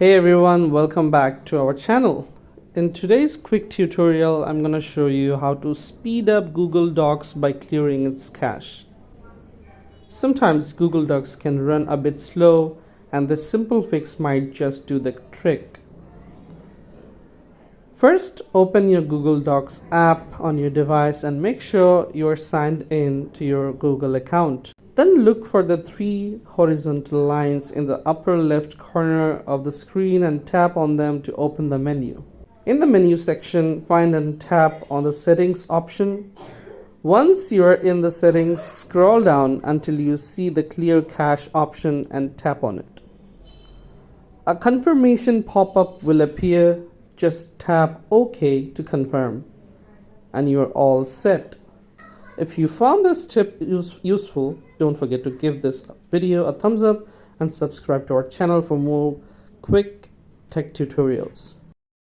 Hey everyone, welcome back to our channel. In today's quick tutorial, I'm going to show you how to speed up Google Docs by clearing its cache. Sometimes Google Docs can run a bit slow, and this simple fix might just do the trick. First, open your Google Docs app on your device and make sure you are signed in to your Google account. Then look for the three horizontal lines in the upper left corner of the screen and tap on them to open the menu. In the menu section, find and tap on the settings option. Once you are in the settings, scroll down until you see the clear cache option and tap on it. A confirmation pop-up will appear. Just tap OK to confirm, and you're all set. If you found this tip useful, don't forget to give this video a thumbs up and subscribe to our channel for more quick tech tutorials.